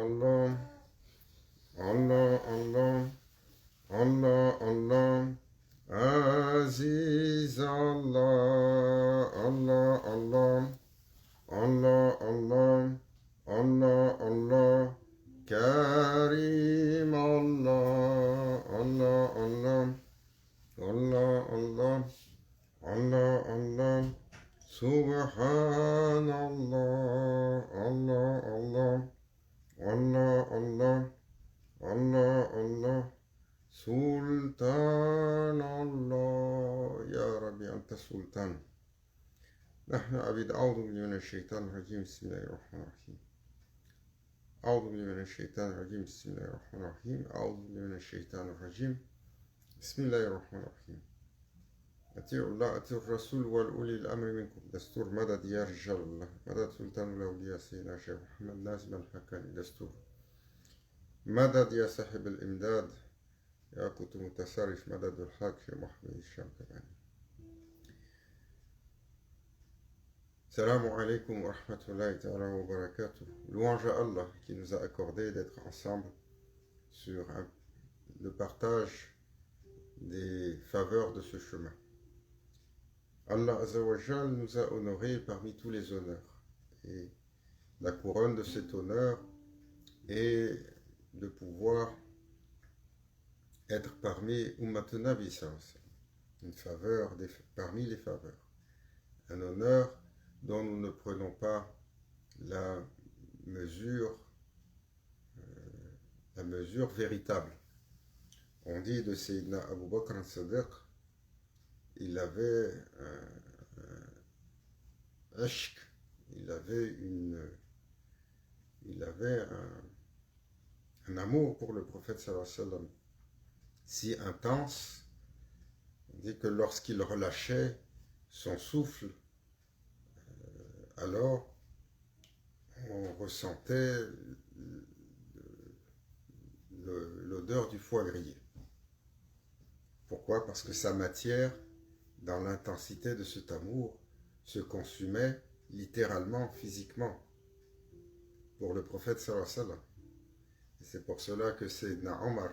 Allah, Allah, Allah, Allah, Allah, Aziz Allah, Allah, Allah, Allah, Allah, Allah, Allah, Karim Allah, Allah, Allah, Allah, Allah, Allah, Allah, Subhanallah, Allah, Allah, Allah, Allah, Allah, Allah, سلطان الله يا ربي أنت السلطان. نحن عبيد. أعوذ بالله من الشيطان الرجيم. بسم الله الرحمن الرحيم. أعوذ بالله من الشيطان الرجيم. بسم الله الرحمن الرحيم. أعوذ بالله من الشيطان الرجيم. بسم الله الرحمن الرحيم. أطيعوا الله أطيعوا الرسول والأولي الأمر منكم. دستور مدد يا رجال الله. مدد سلطان الأولياء سيدنا شيخ محمد لازم الحكاني. دستور مدد يا صاحب الإمداد يا كنت متصرف. مدد الحق شيخ محمد الشامكباني. Salam alaikum wa rahmatullahi ta'ala wa barakatuh. Louange à Allah qui nous a accordé d'être ensemble sur le partage des faveurs de ce chemin. Allah Azzawajal nous a honorés parmi tous les honneurs. Et la couronne de cet honneur est de pouvoir être parmi Ummat Nabi, une faveur parmi les faveurs. Un honneur dont nous ne prenons pas la mesure véritable. On dit de Sayyidina Abu Bakr al-Sadiq, il avait un ashq, il avait un amour pour le prophète sallallahu alayhi wa sallam si intense, on dit que lorsqu'il relâchait son souffle, alors on ressentait l'odeur du foie grillé. Pourquoi? Parce que sa matière, dans l'intensité de cet amour, se consumait littéralement, physiquement, pour le prophète sallallahu alayhi wa sallam. Et c'est pour cela que Sayyidina Omar,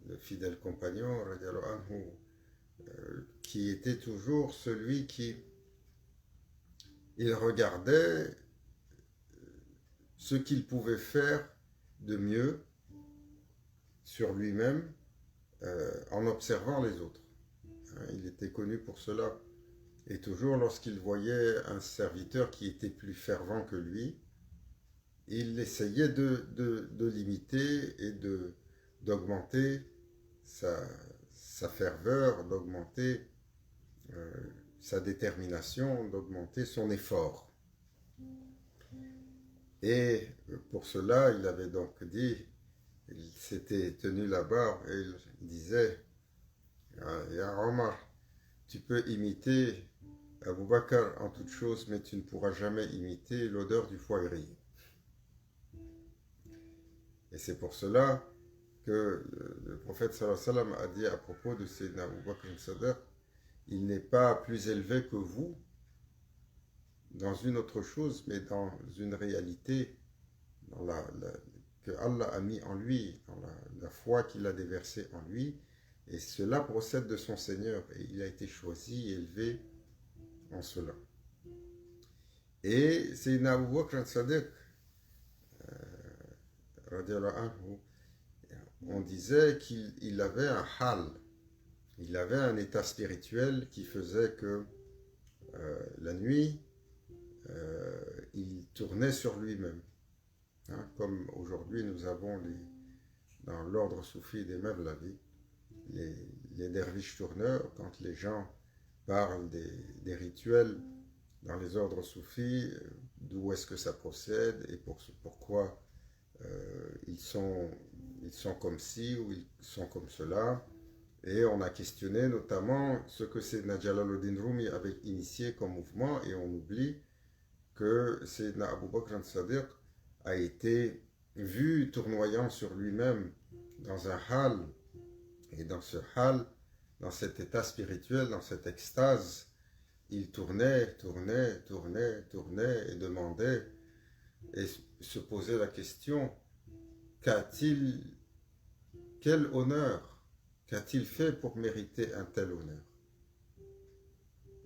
le fidèle compagnon, qui était toujours celui qui il regardait ce qu'il pouvait faire de mieux sur lui-même en observant les autres. Il était connu pour cela. Et toujours lorsqu'il voyait un serviteur qui était plus fervent que lui, il essayait de l'imiter et d'augmenter sa ferveur, d'augmenter sa détermination, d'augmenter son effort. Et pour cela, il avait donc dit, il s'était tenu la barre et il disait, Ya Omar, tu peux imiter Abu Bakr en toute chose, mais tu ne pourras jamais imiter l'odeur du foie grillé. Et c'est pour cela que le prophète sallallahu alayhi wa sallam a dit à propos de Sayyidina Abu Bakr al-Sadiq, il n'est pas plus élevé que vous dans une autre chose, mais dans une réalité que Allah a mis en lui, dans la foi qu'il a déversée en lui, et cela procède de son Seigneur, et il a été choisi et élevé en cela. Et Sayyidina Abu Bakr al-Sadiq, on disait qu'il avait un hal, il avait un état spirituel qui faisait que la nuit, il tournait sur lui-même. Comme aujourd'hui nous avons dans l'ordre soufi des Mevlavi, les derviches tourneurs, quand les gens parlent des rituels dans les ordres soufis, d'où est-ce que ça procède et pourquoi ils sont comme ci ou ils sont comme cela. Et on a questionné notamment ce que Sayyidina Jalaluddin Rumi avait initié comme mouvement, et on oublie que Sayyidina Abu Bakr al-Sadiq a été vu tournoyant sur lui-même dans un hal, et dans ce hal, dans cet état spirituel, dans cette extase, il tournait et demandait et se poser la question, qu'a-t-il, quel honneur qu'a-t-il fait pour mériter un tel honneur?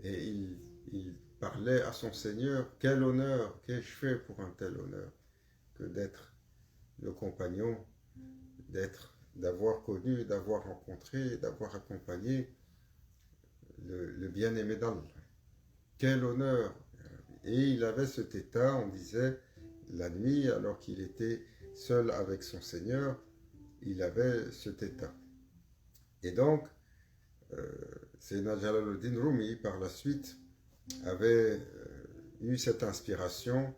Et il parlait à son Seigneur, quel honneur qu'ai-je fait pour un tel honneur que d'être le compagnon, d'avoir connu, d'avoir rencontré, d'avoir accompagné le bien-aimé d'Allah. Quel honneur! Et il avait cet état, on disait, la nuit, alors qu'il était seul avec son Seigneur, il avait cet état. Et donc, Sayyidina Jalaluddin Rumi, par la suite, avait eu cette inspiration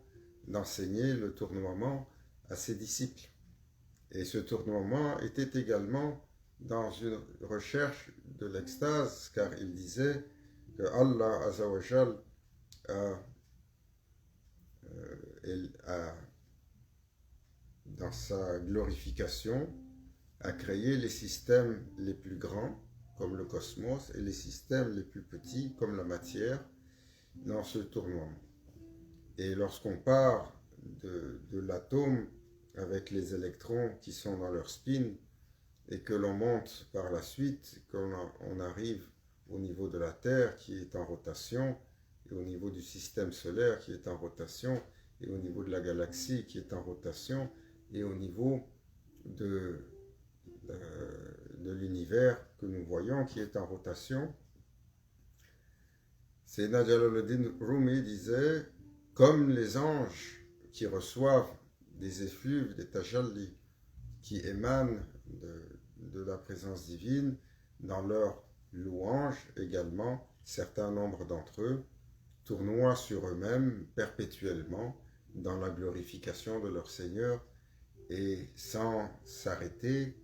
d'enseigner le tournoiement à ses disciples. Et ce tournoiement était également dans une recherche de l'extase, car il disait que Allah Azzawajal dans sa glorification, a créé les systèmes les plus grands, comme le cosmos, et les systèmes les plus petits, comme la matière, dans ce tournoiement. Et lorsqu'on part de l'atome avec les électrons qui sont dans leur spin, et que l'on monte par la suite, qu'on arrive au niveau de la Terre qui est en rotation, et au niveau du système solaire qui est en rotation, et au niveau de la galaxie qui est en rotation, et au niveau de l'univers que nous voyons qui est en rotation. Sayyidina Jalaluddin Rumi disait, comme les anges qui reçoivent des effluves, des tajallis, qui émanent de la présence divine, dans leur louange également, certains nombres d'entre eux tournoient sur eux-mêmes perpétuellement dans la glorification de leur Seigneur et sans s'arrêter,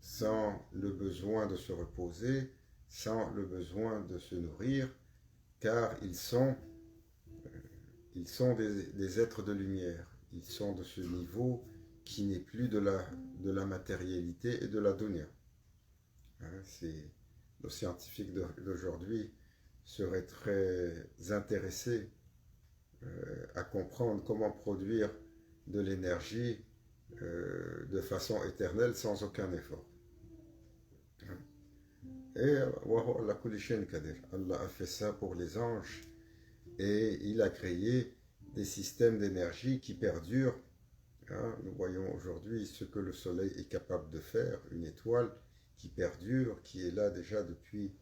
sans le besoin de se reposer, sans le besoin de se nourrir, car ils sont des êtres de lumière. Ils sont de ce niveau qui n'est plus de la matérialité et de la dunya. Nos scientifiques d'aujourd'hui seraient très intéressés à comprendre comment produire de l'énergie de façon éternelle sans aucun effort. Et Allah a fait ça pour les anges et il a créé des systèmes d'énergie qui perdurent. Nous voyons aujourd'hui ce que le soleil est capable de faire, une étoile qui perdure, qui est là déjà depuis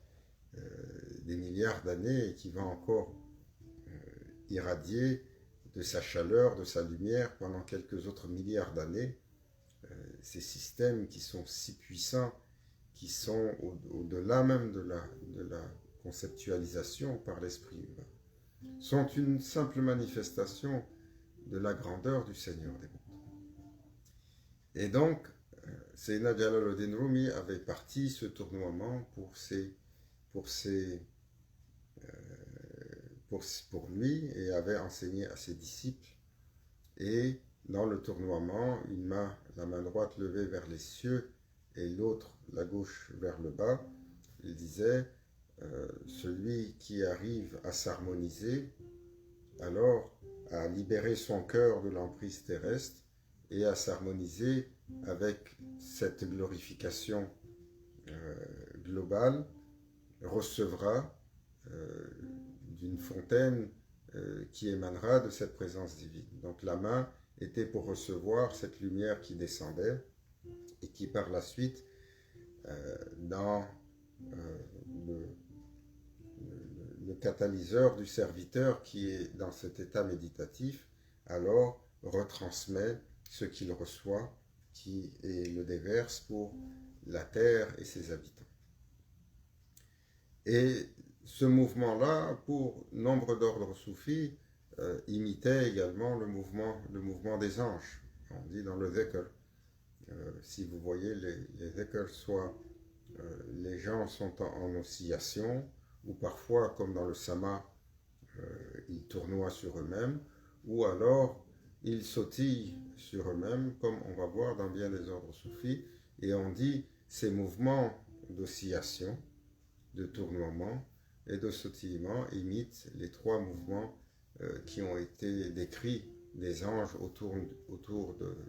des milliards d'années et qui va encore irradier de sa chaleur, de sa lumière pendant quelques autres milliards d'années. Ces systèmes qui sont si puissants, qui sont au-delà même de la conceptualisation par l'esprit humain, sont une simple manifestation de la grandeur du Seigneur des mondes. Et donc, Sayyidina Jalaluddin Rumi avait parti ce tournoiement pour lui et avait enseigné à ses disciples. Et dans le tournoiement, une main, la main droite levée vers les cieux et l'autre, la gauche, vers le bas, il disait celui qui arrive à s'harmoniser, alors à libérer son cœur de l'emprise terrestre et à s'harmoniser avec cette glorification globale, recevra d'une fontaine qui émanera de cette présence divine. Donc la main était pour recevoir cette lumière qui descendait et qui par la suite, dans le catalyseur du serviteur qui est dans cet état méditatif, alors retransmet ce qu'il reçoit et le déverse pour la terre et ses habitants. Et ce mouvement-là, pour nombre d'ordres soufis, imitait également le mouvement des anges. On dit dans le dhikr, si vous voyez les dhikr, soit les gens sont en oscillation, ou parfois, comme dans le sama, ils tournoient sur eux-mêmes, ou alors ils sautillent sur eux-mêmes, comme on va voir dans bien des ordres soufis, et on dit ces mouvements d'oscillation, de tournoiement et de sautillement imitent les trois mouvements qui ont été décrits des anges autour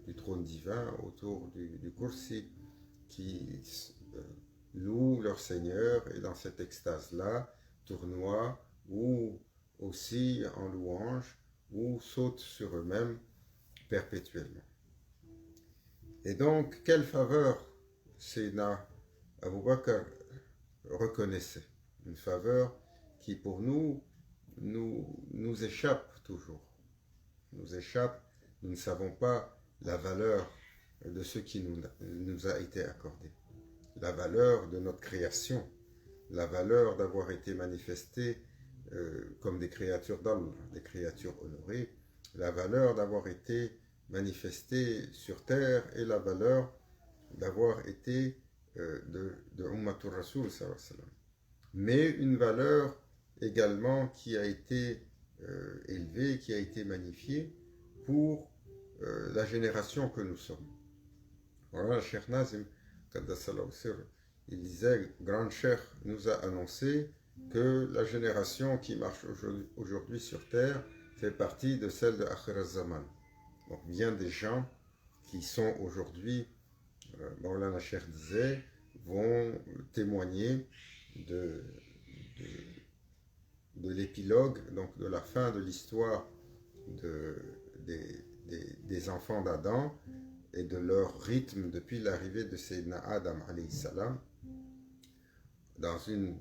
du trône divin, autour du Kursi, qui louent leur Seigneur et dans cette extase-là tournoient ou aussi en louange ou sautent sur eux-mêmes perpétuellement. Et donc, quelle faveur Sayyidina Abu Bakr reconnaissait? Une faveur qui pour nous échappe toujours. Nous échappe, nous ne savons pas la valeur de ce qui nous a été accordé. La valeur de notre création, la valeur d'avoir été manifestés comme des créatures d'Allah, des créatures honorées, la valeur d'avoir été manifestés sur terre et la valeur d'avoir été de Ummatur Rasul sallallahu alayhi wa sallam. Mais une valeur également qui a été élevée, qui a été magnifiée pour la génération que nous sommes. Voilà, le Cheikh Nazim, il disait, Grand Cheikh nous a annoncé que la génération qui marche aujourd'hui sur terre fait partie de celle de Akhir al-Zaman. Donc bien des gens qui sont aujourd'hui, Maulana Cheikh disait, vont témoigner de l'épilogue, donc de la fin de l'histoire des enfants d'Adam et de leur rythme depuis l'arrivée de Sayyidina Adam alayhi salam, dans une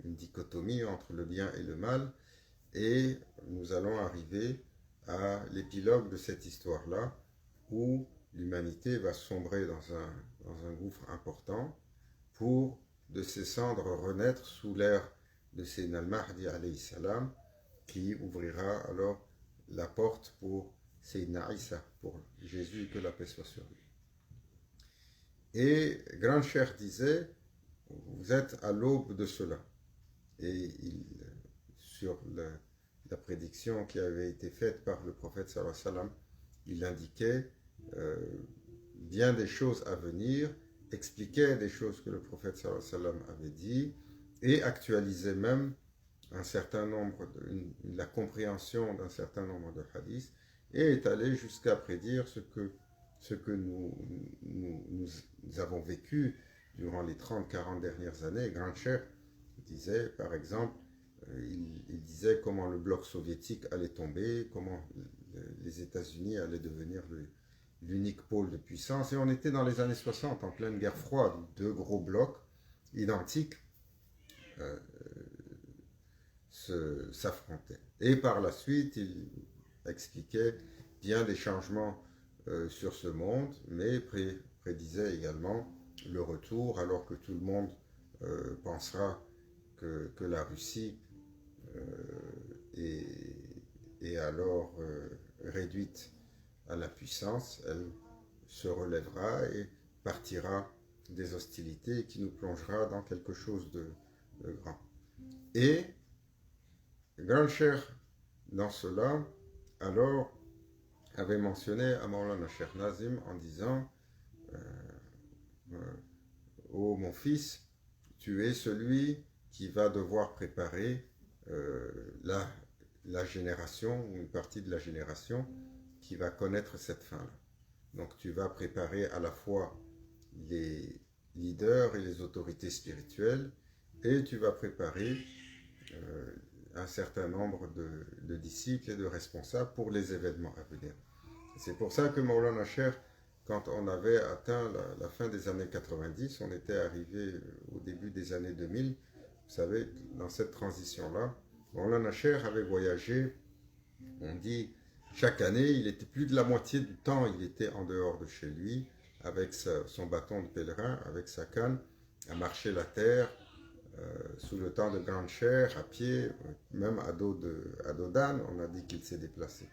dichotomie entre le bien et le mal, et nous allons arriver à l'épilogue de cette histoire-là, où l'humanité va sombrer dans un gouffre important pour de ses cendres renaître sous l'ère de Sayyidina al-Mahdi alayhi salam, qui ouvrira alors la porte pour Sayyidina Isa, pour Jésus, que la paix soit sur lui. Et Grand Cheikh disait, vous êtes à l'aube de cela. Et sur la prédiction qui avait été faite par le prophète sallallahu alayhi wa sallam, il indiquait bien des choses à venir, expliquait des choses que le prophète sallallahu alayhi wa sallam avait dit, et actualisait même un certain nombre la compréhension d'un certain nombre de hadiths, et est allé jusqu'à prédire ce que nous avons vécu durant les 30-40 dernières années. Grand Cheikh disait, par exemple, il disait comment le bloc soviétique allait tomber, comment les États-Unis allaient devenir l'unique pôle de puissance, et on était dans les années 60, en pleine guerre froide, deux gros blocs identiques s'affrontaient. Et par la suite, il expliquait bien des changements sur ce monde, mais prédisait également le retour, alors que tout le monde pensera que la Russie est alors réduite à la puissance, elle se relèvera et partira des hostilités qui nous plongera dans quelque chose de grand. Et Grand Cheikh, dans cela, alors, avait mentionné à Maulana Cheikh Nazim en disant ô mon fils, tu es celui qui va devoir préparer la génération, ou une partie de la génération qui va connaître cette fin-là. Donc tu vas préparer à la fois les leaders et les autorités spirituelles, et tu vas préparer un certain nombre de disciples et de responsables pour les événements à venir. C'est pour ça que Maulana Cheikh, quand on avait atteint la fin des années 90, on était arrivé au début des années 2000, vous savez, dans cette transition-là, Maulana Cheikh avait voyagé, on dit, chaque année, il était plus de la moitié du temps, il était en dehors de chez lui, avec son bâton de pèlerin, avec sa canne, à marcher la terre, sous le temps de Grand Cheikh, à pied, même à dos d'âne, on a dit qu'il s'est déplacé.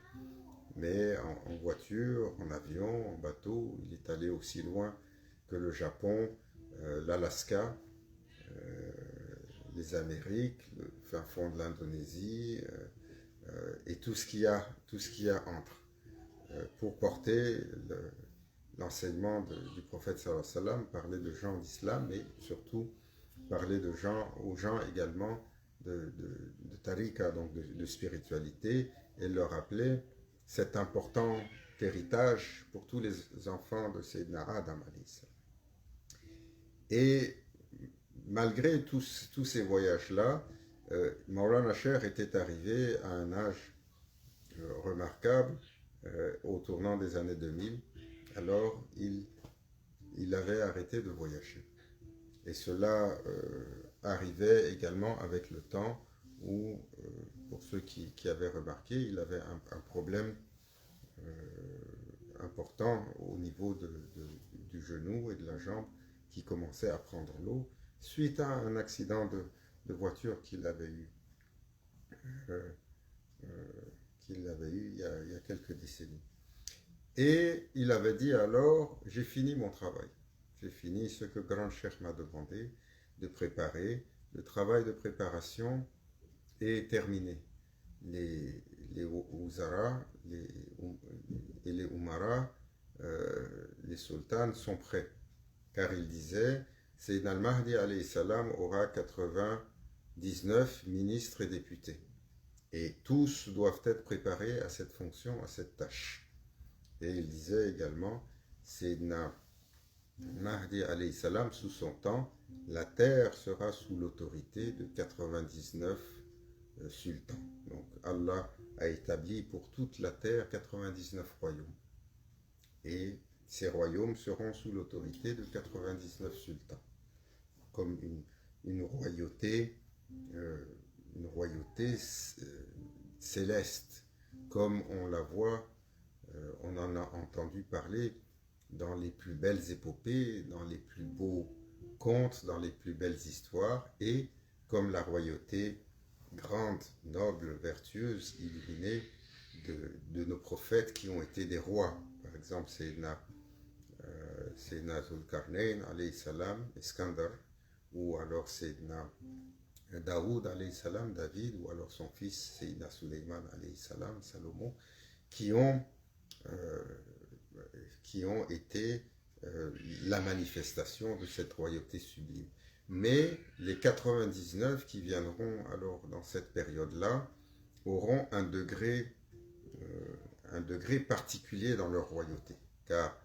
Mais en voiture, en avion, en bateau, il est allé aussi loin que le Japon, l'Alaska, les Amériques, le fin fond de l'Indonésie, et tout ce qu'il y a entre, pour porter l'enseignement du prophète sallallahu alayhi wa sallam, parler de gens d'islam, mais surtout parler aux gens également de tariqa, donc de spiritualité, et leur rappeler cet important héritage pour tous les enfants de Sayyidina Adam alayhi salam. Et malgré tous ces voyages-là, Maulana Cheikh était arrivé à un âge remarquable au tournant des années 2000. Alors, il avait arrêté de voyager. Et cela arrivait également avec le temps où, pour ceux qui avaient remarqué, il avait un problème important au niveau du genou et de la jambe qui commençait à prendre l'eau suite à un accident de voiture qu'il avait eu. Il y a quelques décennies. Et il avait dit alors, j'ai fini mon travail. J'ai fini ce que Grand Cheikh m'a demandé de préparer. Le travail de préparation est terminé. Les Ouzara et les Oumara, les sultans sont prêts. Car il disait, Sayyidina al-Mahdi alayhi salam aura 99 ministres et députés. Et tous doivent être préparés à cette fonction, à cette tâche. Et il disait également, Sayyidina Mahdi alayhi salam, sous son temps, la terre sera sous l'autorité de 99 sultans. Donc Allah a établi pour toute la terre 99 royaumes. Et ces royaumes seront sous l'autorité de 99 sultans. Comme une royauté céleste, comme on la voit, on en a entendu parler dans les plus belles épopées, dans les plus beaux contes, dans les plus belles histoires, et comme la royauté grande, noble, vertueuse, illuminée de nos prophètes qui ont été des rois. Par exemple, Sayyidina Zulkarnain, alayhi salam, Iskandar, ou alors Sayyidina Daoud, alayhi salam, David, ou alors son fils, Sayyidina Suleyman, alayhi salam, Salomon, qui ont été la manifestation de cette royauté sublime. Mais les 99 qui viendront alors dans cette période-là auront un degré particulier dans leur royauté, car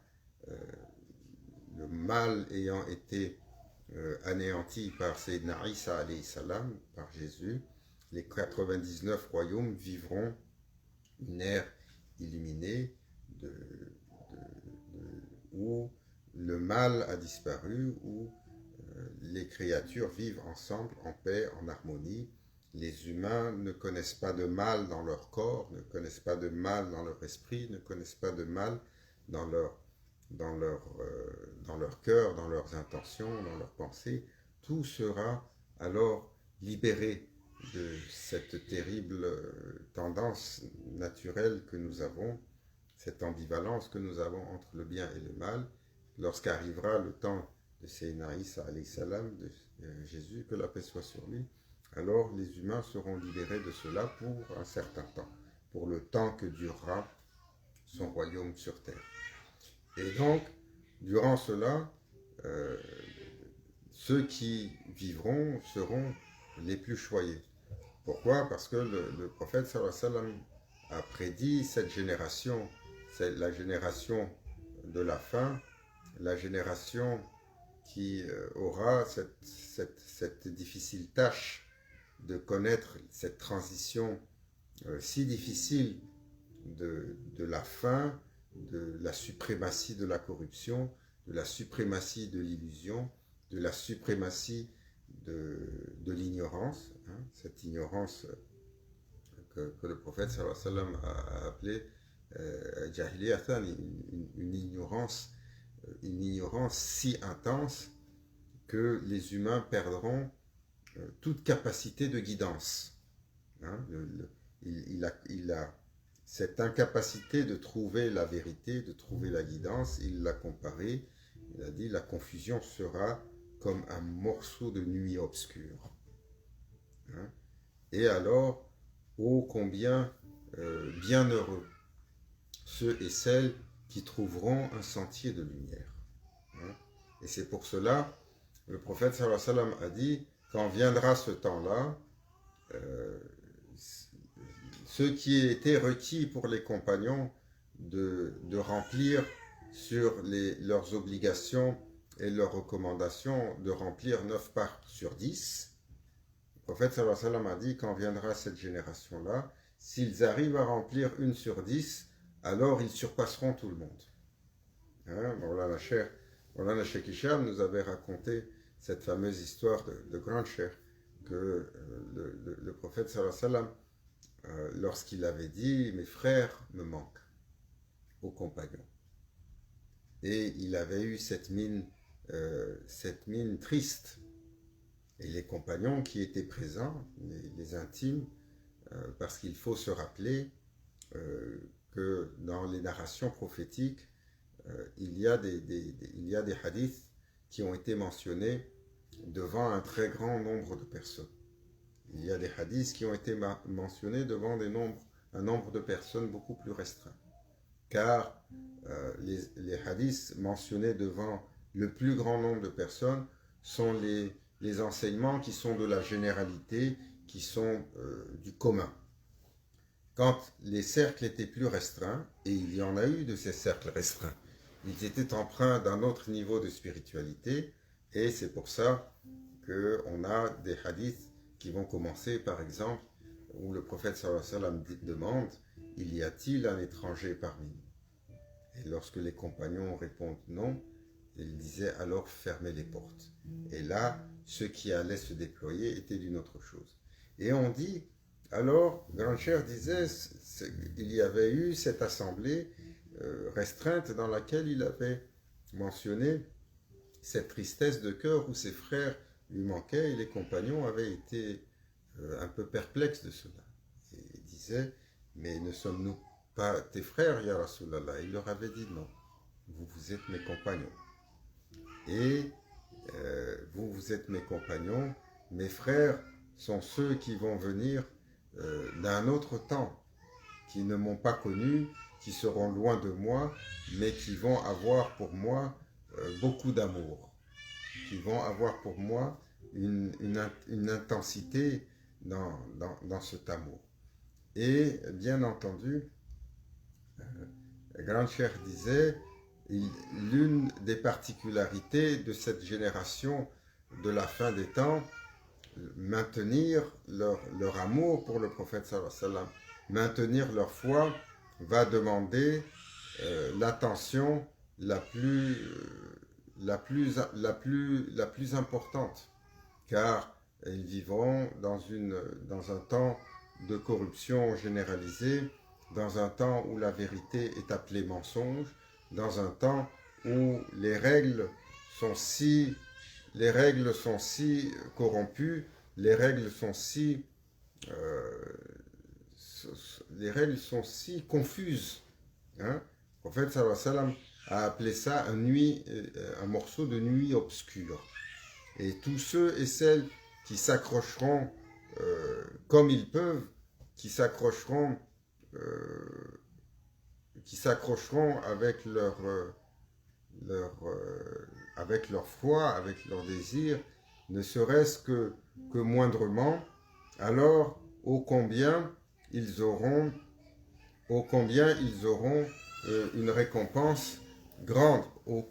le mal ayant été anéanti par Sayyidina Isa alayhi salam, par Jésus, les 99 royaumes vivront une ère illuminée où le mal a disparu, où les créatures vivent ensemble en paix, en harmonie. Les humains ne connaissent pas de mal dans leur corps, ne connaissent pas de mal dans leur esprit, ne connaissent pas de mal dans leur cœur, dans leurs intentions, dans leurs pensées. Tout sera alors libéré de cette terrible tendance naturelle que nous avons, cette ambivalence que nous avons entre le bien et le mal, lorsqu'arrivera le temps de Sayyidina Isa alayhi salam, de Jésus, que la paix soit sur lui, alors les humains seront libérés de cela pour un certain temps, pour le temps que durera son royaume sur terre. Et donc, durant cela, ceux qui vivront seront les plus choyés. Pourquoi? Parce que le prophète sallallahu alayhi wa sallam a prédit cette génération, c'est la génération de la fin, la génération qui aura cette difficile tâche de connaître cette transition si difficile de la fin, de la suprématie de la corruption, de la suprématie de l'illusion, de la suprématie de l'ignorance, hein, cette ignorance que le prophète sallallahu alayhi wa sallam a appelée jahiliyatan, une ignorance si intense que les humains perdront toute capacité de guidance. Hein, il a cette incapacité de trouver la vérité, de trouver la guidance. Il l'a comparé, il a dit la confusion sera comme un morceau de nuit obscure. Hein, et alors, ô combien bienheureux ceux et celles qui trouveront un sentier de lumière. Hein, et c'est pour cela, le prophète sallallahu alayhi wa sallam a dit, quand viendra ce temps-là, ce qui était requis pour les compagnons de remplir sur leurs obligations et leurs recommandations, de remplir 9 parts sur 10. Le prophète sallallahu alayhi wa sallam a dit, quand viendra cette génération-là, s'ils arrivent à remplir 1 sur 10, alors ils surpasseront tout le monde. Maulana Cheikh Hicham nous avait raconté cette fameuse histoire de Grand Cheikh que le prophète sallallahu alayhi wa sallam, lorsqu'il avait dit « Mes frères me manquent » aux compagnons. Et il avait eu cette mine triste. Et les compagnons qui étaient présents, les intimes, parce qu'il faut se rappeler que dans les narrations prophétiques, il y a des hadiths qui ont été mentionnés devant un très grand nombre de personnes. Il y a des hadiths qui ont été mentionnés devant un nombre de personnes beaucoup plus restreint. Car les hadiths mentionnés devant le plus grand nombre de personnes sont les enseignements qui sont de la généralité, qui sont du commun. Quand les cercles étaient plus restreints, et il y en a eu de ces cercles restreints, ils étaient empreints d'un autre niveau de spiritualité, et c'est pour ça qu'on a des hadiths qui vont commencer, par exemple, où le prophète sallallahu alayhi wa sallam demande « Il y a-t-il un étranger parmi nous ?» Et lorsque les compagnons répondent non, il disait alors « Fermez les portes ». Et là, ceux qui allaient se déployer étaient d'une autre chose. Et on dit, alors, Grand Cheikh disait, il y avait eu cette assemblée restreinte dans laquelle il avait mentionné cette tristesse de cœur où ses frères lui manquaient et les compagnons avaient été un peu perplexes de cela. Et il disait, mais ne sommes-nous pas tes frères, ya Rasulallah? Il leur avait dit non, vous êtes mes compagnons. Et vous êtes mes compagnons, mes frères sont ceux qui vont venir d'un autre temps, qui ne m'ont pas connu, qui seront loin de moi, mais qui vont avoir pour moi beaucoup d'amour, qui vont avoir pour moi une intensité dans cet amour. Et bien entendu, Grand Cheikh disait, l'une des particularités de cette génération de la fin des temps, maintenir leur amour pour le prophète sallallahu alayhi wa sallam, maintenir leur foi, va demander l'attention la plus importante, car ils vivront dans un temps de corruption généralisée, dans un temps où la vérité est appelée mensonge, dans un temps où les règles sont si corrompues, les règles sont si confuses. Le prophète sallallahu alayhi wa sallam a appelé ça un morceau de nuit obscure. Et tous ceux et celles qui s'accrocheront comme ils peuvent, qui s'accrocheront avec leur foi, avec leur désir, ne serait-ce que moindrement, alors ô combien ils auront une récompense grande, ô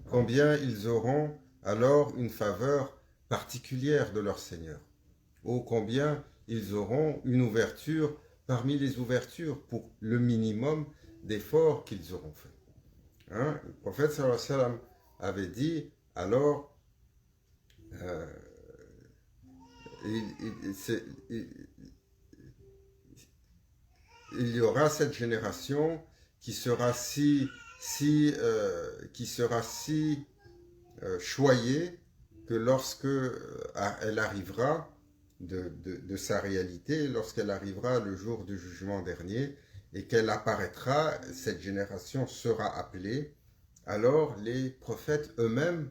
combien ils auront alors une faveur particulière de leur Seigneur, ô combien ils auront une ouverture parmi les ouvertures pour le minimum d'efforts qu'ils auront fait. Le prophète sallallahu alayhi wa sallam avait dit, alors il y aura cette génération qui sera si choyée que lorsque elle arrivera de sa réalité, lorsqu'elle arrivera le jour du jugement dernier et qu'elle apparaîtra, cette génération sera appelée, alors les prophètes eux-mêmes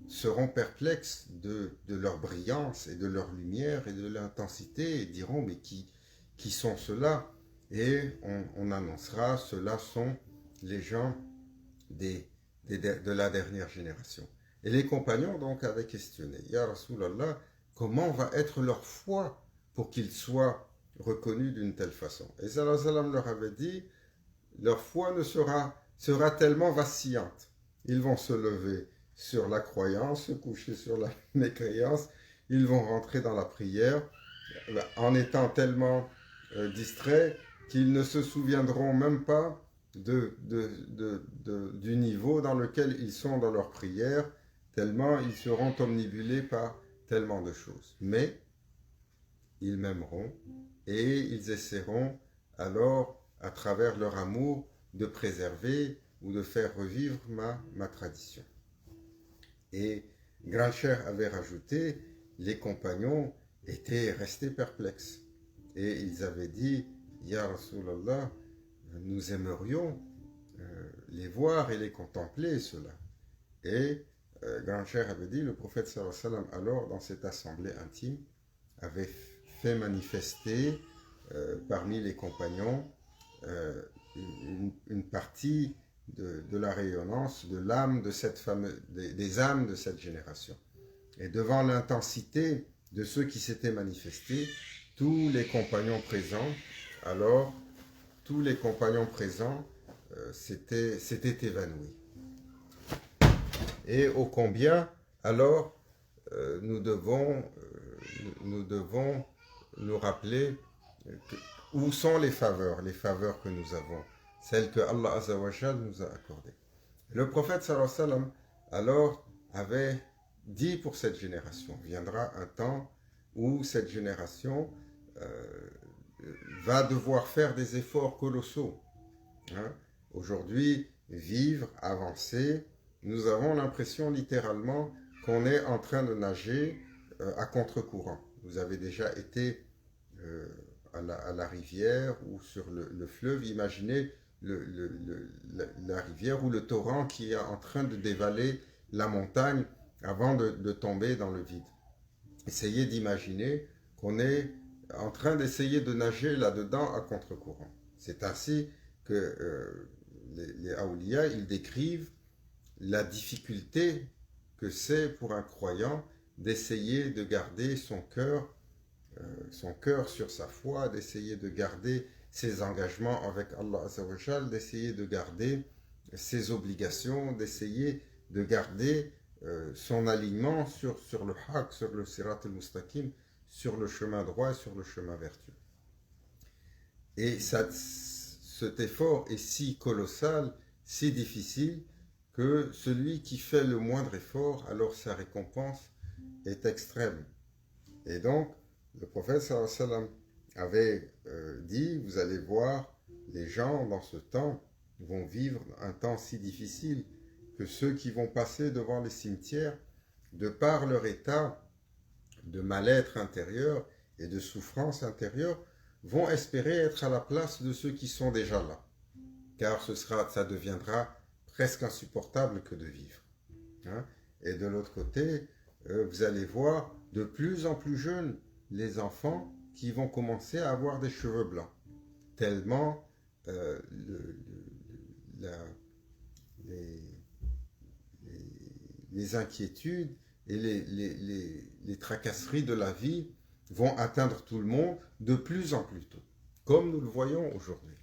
seront perplexes de leur brillance et de leur lumière et de l'intensité et diront mais qui sont ceux-là? Et on annoncera, ceux-là sont les gens de la dernière génération. Et les compagnons donc avaient questionné, Ya Rasulallah, comment va être leur foi pour qu'ils soient reconnus d'une telle façon. Et sallallahu alayhi wa sallam leur avait dit, leur foi sera tellement vacillante. Ils vont se lever sur la croyance, se coucher sur la mécréance, ils vont rentrer dans la prière en étant tellement distraits qu'ils ne se souviendront même pas du niveau dans lequel ils sont dans leur prière, tellement ils seront omnibulés par tellement de choses. Mais ils m'aimeront et ils essaieront alors, à travers leur amour, de préserver ou de faire revivre ma tradition. Et Grand-Cher avait rajouté, les compagnons étaient restés perplexes. Et ils avaient dit, Ya Rasulallah, nous aimerions les voir et les contempler, cela. Et Grand-Cher avait dit, le prophète sallallahu alayhi wa sallam, alors dans cette assemblée intime, avait fait manifester parmi les compagnons une partie de la rayonnance de l'âme de cette des âmes de cette génération. Et devant l'intensité de ceux qui s'étaient manifestés, tous les compagnons présents, alors tous les compagnons présents s'étaient évanouis. Et ô combien, alors, nous devons nous rappeler où sont les faveurs que nous avons, celles que Allah Azza wa Jal nous a accordées. Le prophète sallallahu alayhi wa sallam alors avait dit pour cette génération, viendra un temps où cette génération va devoir faire des efforts colossaux. Aujourd'hui, vivre, avancer, nous avons l'impression littéralement qu'on est en train de nager à contre-courant. Vous avez déjà été à la rivière ou sur le fleuve, imaginez la rivière ou le torrent qui est en train de dévaler la montagne avant de tomber dans le vide. Essayez d'imaginer qu'on est en train d'essayer de nager là-dedans à contre-courant. C'est ainsi que les awliya, ils décrivent la difficulté que c'est pour un croyant d'essayer de garder son cœur sur sa foi, d'essayer de garder ses engagements avec Allah Azza wa Jal, d'essayer de garder ses obligations, d'essayer de garder son alignement sur le haq, sur le sirat al-mustaqim, sur le chemin droit, sur le chemin vertueux. Et cet effort est si colossal, si difficile, que celui qui fait le moindre effort, alors sa récompense est extrême. Et donc, le prophète sallallahu alayhi wa sallam avait dit, vous allez voir, les gens dans ce temps vont vivre un temps si difficile que ceux qui vont passer devant les cimetières, de par leur état de mal-être intérieur et de souffrance intérieure, vont espérer être à la place de ceux qui sont déjà là. Car ça deviendra presque insupportable que de vivre. Et de l'autre côté, vous allez voir de plus en plus jeunes les enfants qui vont commencer à avoir des cheveux blancs, tellement les inquiétudes et les tracasseries de la vie vont atteindre tout le monde de plus en plus tôt, comme nous le voyons aujourd'hui.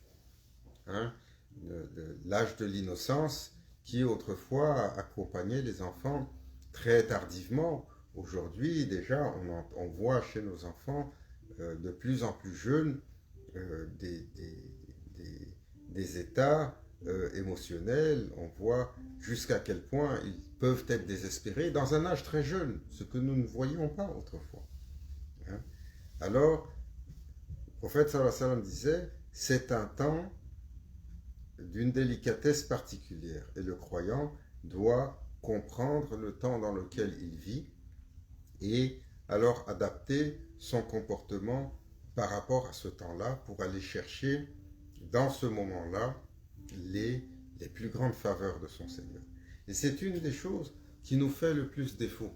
L'âge de l'innocence qui autrefois accompagnait les enfants très tardivement. Aujourd'hui, déjà, on voit chez nos enfants de plus en plus jeunes des états émotionnels. On voit jusqu'à quel point ils peuvent être désespérés dans un âge très jeune, ce que nous ne voyions pas autrefois. Alors, le prophète sallallahu alayhi wa sallam disait, c'est un temps d'une délicatesse particulière et le croyant doit comprendre le temps dans lequel il vit et alors adapter son comportement par rapport à ce temps-là pour aller chercher dans ce moment-là les plus grandes faveurs de son Seigneur. Et c'est une des choses qui nous fait le plus défaut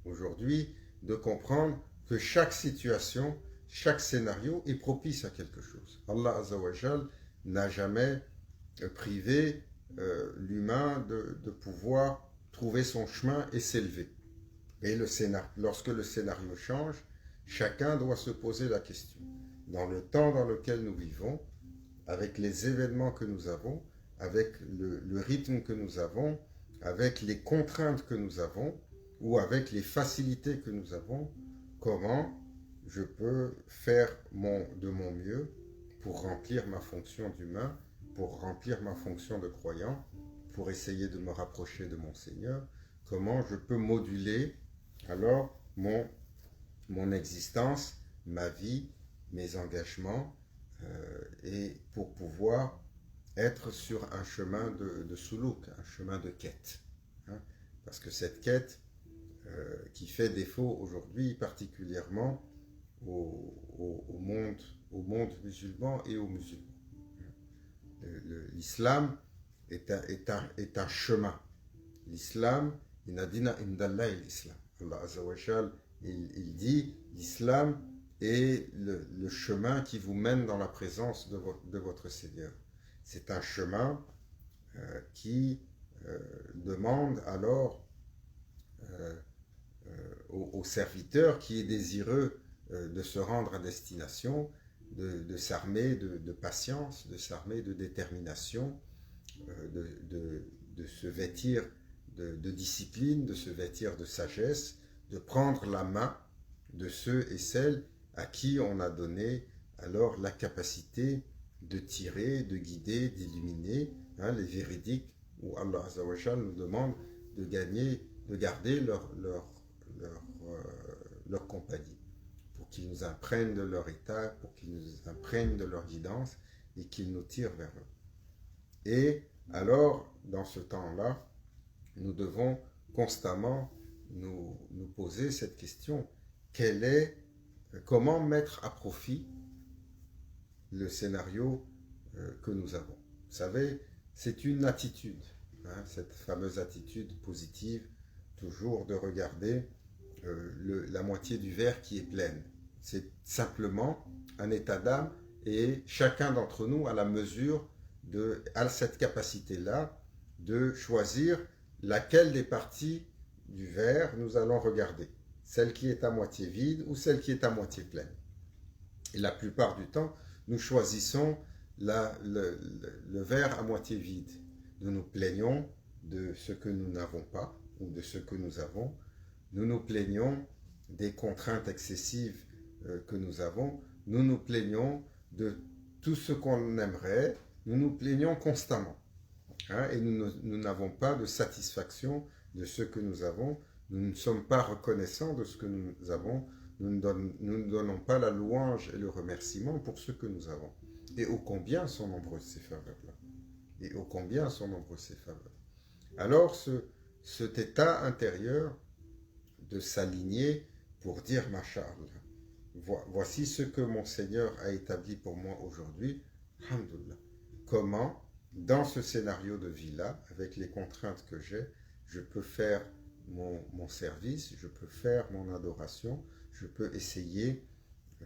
aujourd'hui, de comprendre que chaque situation, chaque scénario est propice à quelque chose. Allah Azza wa Jal n'a jamais privé l'humain de pouvoir trouver son chemin et s'élever. Et lorsque le scénario change, Chacun doit se poser la question. Dans le temps dans lequel nous vivons, avec les événements que nous avons, avec le rythme que nous avons, avec les contraintes que nous avons, ou avec les facilités que nous avons, comment je peux faire de mon mieux pour remplir ma fonction d'humain, pour remplir ma fonction de croyant, pour essayer de me rapprocher de mon Seigneur, comment je peux moduler alors mon existence, ma vie, mes engagements, et pour pouvoir être sur un chemin de soulouk, un chemin de quête. Hein, parce que cette quête qui fait défaut aujourd'hui particulièrement au monde musulman et aux musulmans. L'islam est un chemin. L'islam, inadina indallah l'islam. Allah Azza wa Jal, il dit, l'islam est le chemin qui vous mène dans la présence de votre Seigneur. C'est un chemin qui demande alors au serviteur qui est désireux de se rendre à destination, de s'armer de patience, de s'armer de détermination, de se vêtir de discipline, de se vêtir de sagesse, de prendre la main de ceux et celles à qui on a donné alors la capacité de tirer, de guider, d'illuminer, hein, les véridiques où Allah Azza wa Jal nous demande de garder leur compagnie, pour qu'ils nous imprègnent de leur état, pour qu'ils nous imprègnent de leur guidance et qu'ils nous tirent vers eux. Et alors, dans ce temps-là, nous devons constamment nous poser cette question, comment mettre à profit le scénario que nous avons. Vous savez, c'est une attitude, hein, cette fameuse attitude positive, toujours de regarder la moitié du verre qui est pleine. C'est simplement un état d'âme et chacun d'entre nous a la mesure a cette capacité-là de choisir laquelle des parties du verre nous allons regarder, celle qui est à moitié vide ou celle qui est à moitié pleine. Et la plupart du temps, nous choisissons le verre à moitié vide. Nous nous plaignons de ce que nous n'avons pas ou de ce que nous avons. Nous nous plaignons des contraintes excessives que nous avons. Nous nous plaignons de tout ce qu'on aimerait. Nous nous plaignons constamment. Hein, et nous n'avons pas de satisfaction de ce que nous avons. Nous ne sommes pas reconnaissants de ce que nous avons. Nous ne donnons pas la louange et le remerciement pour ce que nous avons. Et ô combien sont nombreuses ces faveurs-là. Et ô combien sont nombreuses ces faveurs. Alors, cet état intérieur de s'aligner pour dire, Masha'Allah, voici ce que mon Seigneur a établi pour moi aujourd'hui. Alhamdulillah. Comment, dans ce scénario de vie-là, avec les contraintes que j'ai, je peux faire mon service, je peux faire mon adoration, je peux essayer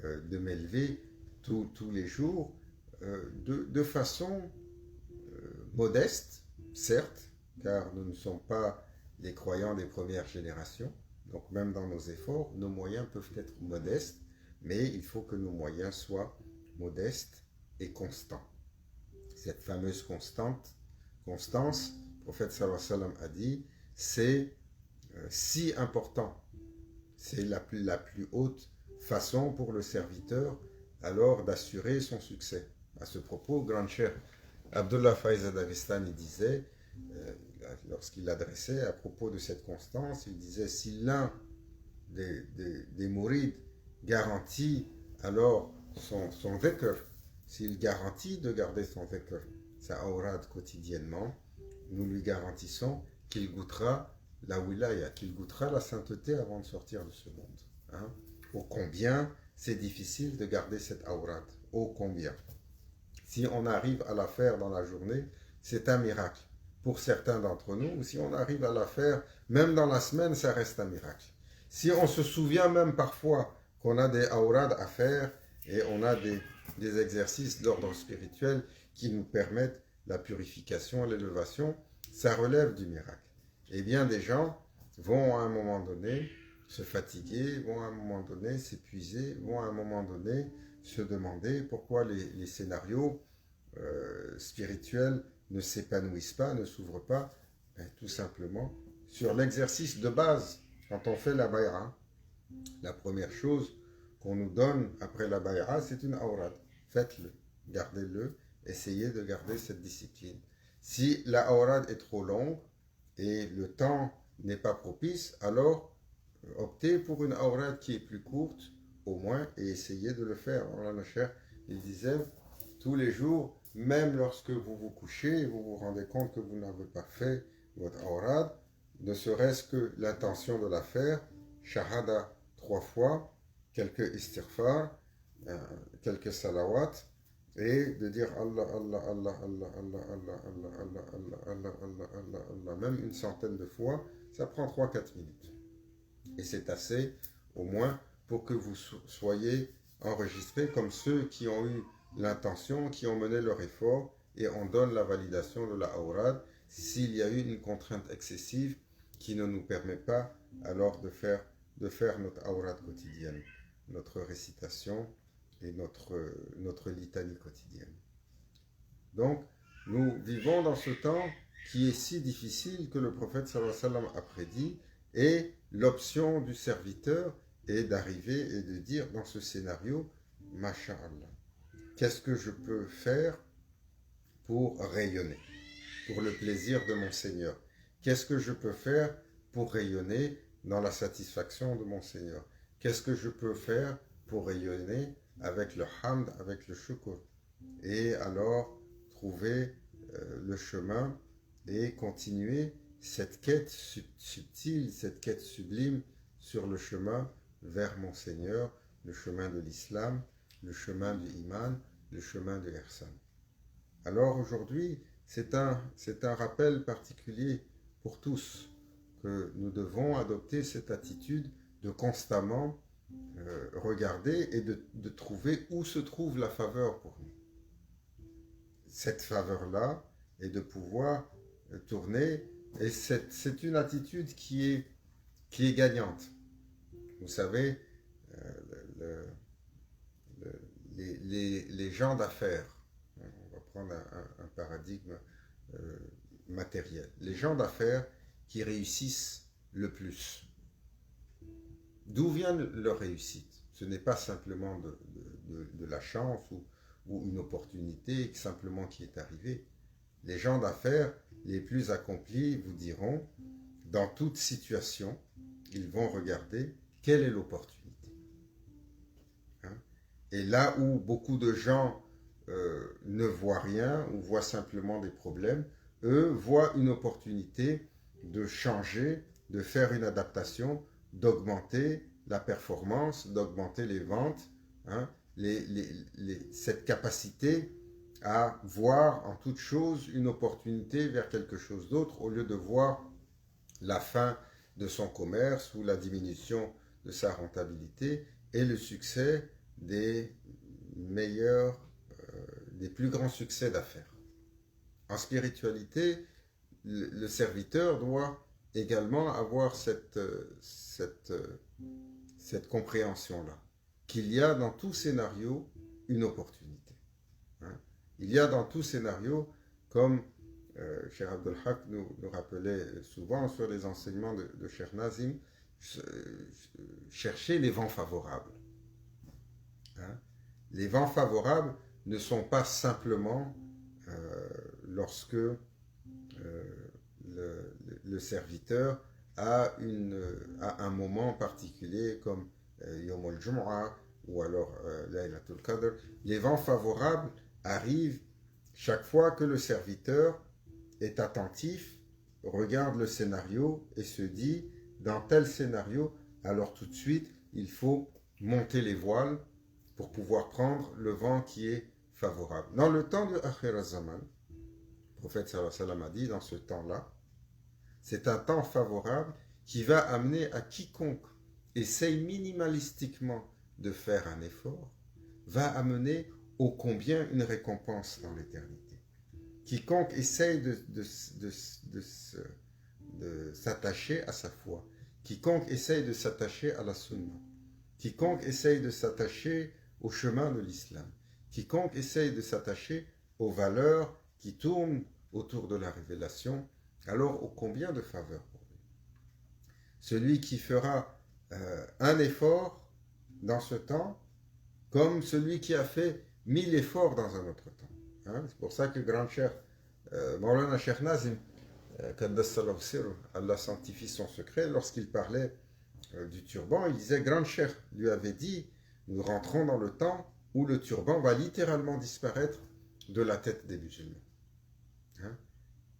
de m'élever tous les jours de façon modeste, certes, car nous ne sommes pas les croyants des premières générations, donc même dans nos efforts, nos moyens peuvent être modestes, mais il faut que nos moyens soient modestes et constants. Cette fameuse constance, le prophète sallallahu alayhi wa sallam a dit, c'est si important, c'est la plus haute façon pour le serviteur alors d'assurer son succès. À ce propos, grand cher Abdullah Faiz Dagestani disait, lorsqu'il adressait à propos de cette constance, il disait, si l'un des mourides garantit alors son dhikr, s'il garantit de garder son dhikr, sa awrad quotidiennement, nous lui garantissons qu'il goûtera la wilaya, qu'il goûtera la sainteté avant de sortir de ce monde. Hein? Ô combien c'est difficile de garder cette awrad, ô combien. Si on arrive à la faire dans la journée, c'est un miracle. Pour certains d'entre nous, ou si on arrive à la faire même dans la semaine, ça reste un miracle. Si on se souvient même parfois qu'on a des awrad à faire et on a des exercices d'ordre spirituel qui nous permettent la purification, l'élévation, ça relève du miracle. Et bien des gens vont à un moment donné se fatiguer, vont à un moment donné s'épuiser, vont à un moment donné se demander pourquoi les scénarios spirituels ne s'épanouissent pas, ne s'ouvrent pas. Ben, tout simplement sur l'exercice de base. Quand on fait la bay'a, la première chose qu'on nous donne après la bay'a, c'est une awrad. Faites-le, gardez-le, essayez de garder cette discipline. Si la awrad est trop longue et le temps n'est pas propice, alors optez pour une awrad qui est plus courte, au moins, et essayez de le faire. Alors, cher, il disait, tous les jours, même lorsque vous vous couchez, vous vous rendez compte que vous n'avez pas fait votre awrad, ne serait-ce que l'intention de la faire, shahada 3 fois, quelques istighfar, quelques salawat, et de dire Allah, Allah, Allah, Allah, Allah, Allah, Allah, Allah, Allah, Allah, Allah, Allah, Allah, même une centaine de fois, ça prend 3-4 minutes. Et c'est assez, au moins, pour que vous soyez enregistrés comme ceux qui ont eu l'intention, qui ont mené leur effort, et on donne la validation de la awrad s'il y a eu une contrainte excessive qui ne nous permet pas alors de faire notre awrad quotidienne, notre récitation et notre litanie quotidienne. Donc, nous vivons dans ce temps qui est si difficile que le prophète sallallahu alayhi wa sallam a prédit, et l'option du serviteur est d'arriver et de dire dans ce scénario, Masha'Allah, qu'est-ce que je peux faire pour rayonner, pour le plaisir de mon Seigneur? Qu'est-ce que je peux faire pour rayonner dans la satisfaction de mon Seigneur? Qu'est-ce que je peux faire pour rayonner avec le hamd, avec le shukr? Et alors, trouver le chemin et continuer cette quête subtile, cette quête sublime sur le chemin vers mon Seigneur, le chemin de l'islam, le chemin du iman, le chemin de l'ihsan. Alors aujourd'hui, c'est un rappel particulier pour tous que nous devons adopter cette attitude de constamment regarder et de trouver où se trouve la faveur pour nous. Cette faveur-là est de pouvoir tourner, et c'est une attitude qui est gagnante. Vous savez, les gens d'affaires, on va prendre un paradigme matériel, les gens d'affaires qui réussissent le plus, d'où vient leur réussite? Ce n'est pas simplement de la chance ou une opportunité simplement qui est arrivée. Les gens d'affaires les plus accomplis vous diront, dans toute situation, ils vont regarder quelle est l'opportunité. Hein? Et là où beaucoup de gens ne voient rien ou voient simplement des problèmes, eux voient une opportunité de changer, de faire une adaptation, d'augmenter la performance, d'augmenter les ventes, hein? Cette capacité à voir en toute chose une opportunité vers quelque chose d'autre, au lieu de voir la fin de son commerce ou la diminution de sa rentabilité, et le succès des meilleurs, des plus grands succès d'affaires. En spiritualité, le serviteur doit également avoir cette compréhension-là, qu'il y a dans tout scénario une opportunité. Hein? Il y a dans tout scénario, comme Cheikh Abdel Haq nous rappelait souvent sur les enseignements de Cheikh Nazim, chercher les vents favorables. Hein? Les vents favorables ne sont pas simplement lorsque le serviteur a un moment particulier comme Yom al-Jum'ah ou alors Laylatul Qadr. Les vents favorables arrivent chaque fois que le serviteur est attentif, regarde le scénario et se dit, dans tel scénario, alors tout de suite, il faut monter les voiles pour pouvoir prendre le vent qui est favorable. Dans le temps de Akhir al-Zaman, le prophète sallallahu alayhi wa sallam a dit, dans ce temps-là, c'est un temps favorable qui va amener à quiconque essaye minimalistiquement de faire un effort, va amener ô combien une récompense dans l'éternité. Quiconque essaye de s'attacher à sa foi, quiconque essaye de s'attacher à la sunna, quiconque essaye de s'attacher au chemin de l'islam, quiconque essaye de s'attacher aux valeurs qui tournent autour de la révélation, alors ô combien de faveurs pour lui. Celui qui fera un effort dans ce temps, comme celui qui a fait 1000 efforts dans un autre temps. Hein? C'est pour ça que grand cher Maulana Cheikh Nazim, Allah sanctifie son secret, lorsqu'il parlait du turban, il disait, grand cher lui avait dit, nous rentrons dans le temps où le turban va littéralement disparaître de la tête des musulmans. Hein?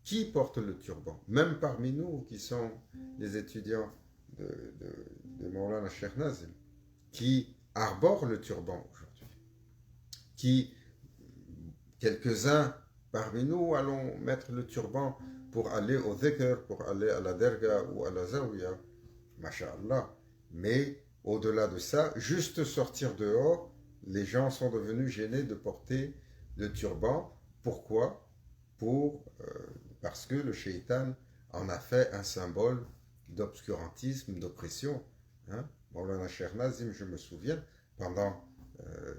Qui porte le turban? Même parmi nous qui sont les étudiants de Maulana Cheikh Nazim, qui arborent le turban aujourd'hui, qui, quelques-uns parmi nous, allons mettre le turban pour aller au dhikr, pour aller à la derga ou à la zawiya, masha'Allah. Mais au-delà de ça, juste sortir dehors, les gens sont devenus gênés de porter le turban. Pourquoi? Parce que le shaitan en a fait un symbole d'obscurantisme, d'oppression. Hein? Maulana Cheikh Nazim, je me souviens, pendant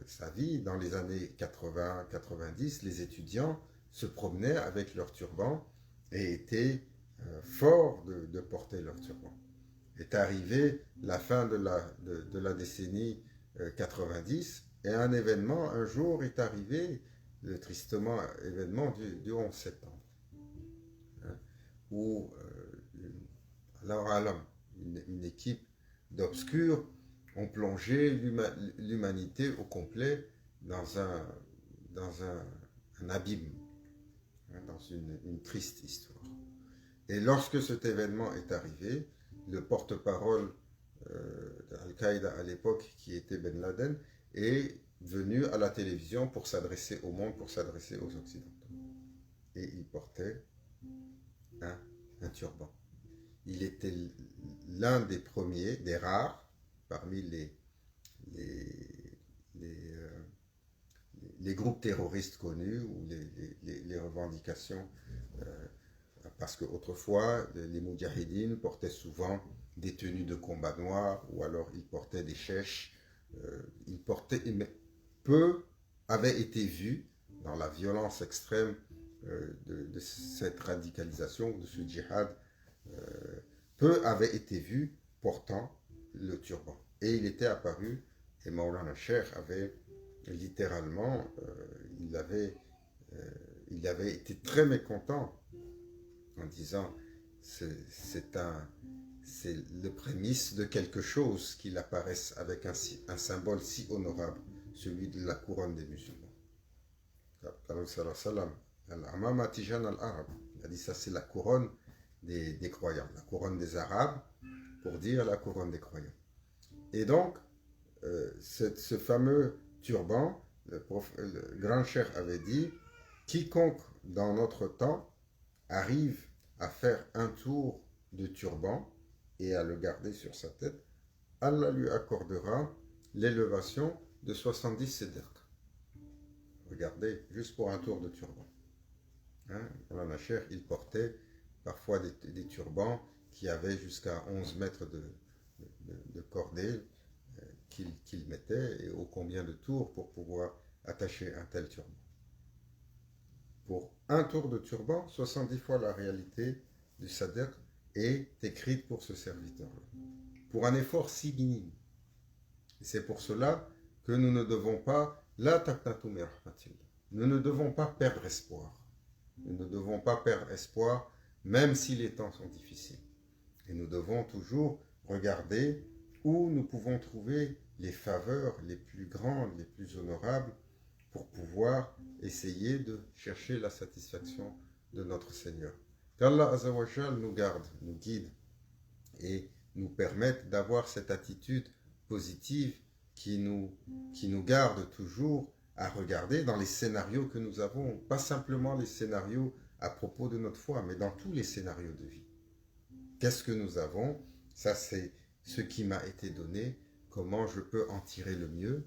sa vie, dans les années 80-90, les étudiants se promenaient avec leur turban et étaient forts de porter leur turban. Est arrivé la fin de la décennie 90 et un événement, un jour est arrivé, le tristement événement du 11 septembre, hein, où une équipe d'obscurs ont plongé l'humanité au complet dans un abîme, hein, dans une triste histoire. Et lorsque cet événement est arrivé, le porte-parole d'Al-Qaïda à l'époque, qui était Ben Laden, est venu à la télévision pour s'adresser au monde, pour s'adresser aux Occidentaux. Et il portait un turban. Il était l'un des premiers, des rares, parmi les groupes terroristes connus ou les revendications, parce qu'autrefois, les moudjahidines portaient souvent des tenues de combat noirs, ou alors ils portaient des chèches, mais peu avaient été vus dans la violence extrême de cette radicalisation, de ce djihad, peu avaient été vus portant le turban. Et il était apparu, et Maulana Cheikh avait littéralement, il avait été très mécontent en disant c'est le prémisse de quelque chose qu'il apparaisse avec un symbole si honorable, celui de la couronne des musulmans. Il a dit ça, c'est la couronne des croyants, la couronne des Arabes, pour dire la couronne des croyants. Et donc, ce fameux turban, le grand cheikh avait dit, quiconque dans notre temps arrive à faire un tour de turban et à le garder sur sa tête, Allah lui accordera l'élévation de 70 sédèques. Regardez, juste pour un tour de turban. Maulana Cheikh, il portait parfois des turbans qui avaient jusqu'à 11 mètres de cordée qu'il mettait, et ô combien de tours pour pouvoir attacher un tel turban. Pour un tour de turban, 70 fois la réalité du sadr est écrite pour ce serviteur-là, pour un effort si minime. Et c'est pour cela que nous ne devons pas, nous ne devons pas perdre espoir. Nous ne devons pas perdre espoir, même si les temps sont difficiles. Et nous devons toujours regarder où nous pouvons trouver les faveurs les plus grandes, les plus honorables, pour pouvoir essayer de chercher la satisfaction de notre Seigneur. Qu'Allah Azzawajal nous garde, nous guide et nous permette d'avoir cette attitude positive qui nous garde toujours à regarder dans les scénarios que nous avons, pas simplement les scénarios à propos de notre foi, mais dans tous les scénarios de vie. Qu'est-ce que nous avons? Ça, c'est ce qui m'a été donné, comment je peux en tirer le mieux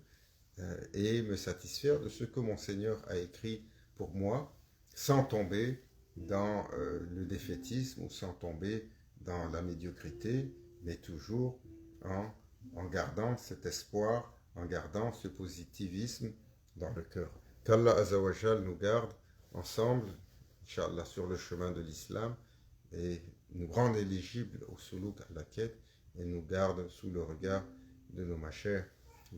et me satisfaire de ce que mon Seigneur a écrit pour moi, sans tomber dans le défaitisme ou sans tomber dans la médiocrité, mais toujours en gardant cet espoir, en gardant ce positivisme dans le cœur. Qu'Allah Azzawajal nous garde ensemble, Inch'Allah, sur le chemin de l'islam et nous rende éligibles au suluk à la quête et nous garde sous le regard de nos machers,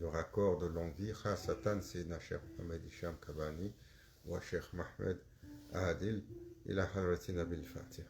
leur accord de longue vie. Khasatan Sayyidina Cheikh Mohamed Hicham Kabani wa Cheikh Mahmed Adil ila Hadratina bil Fatiha.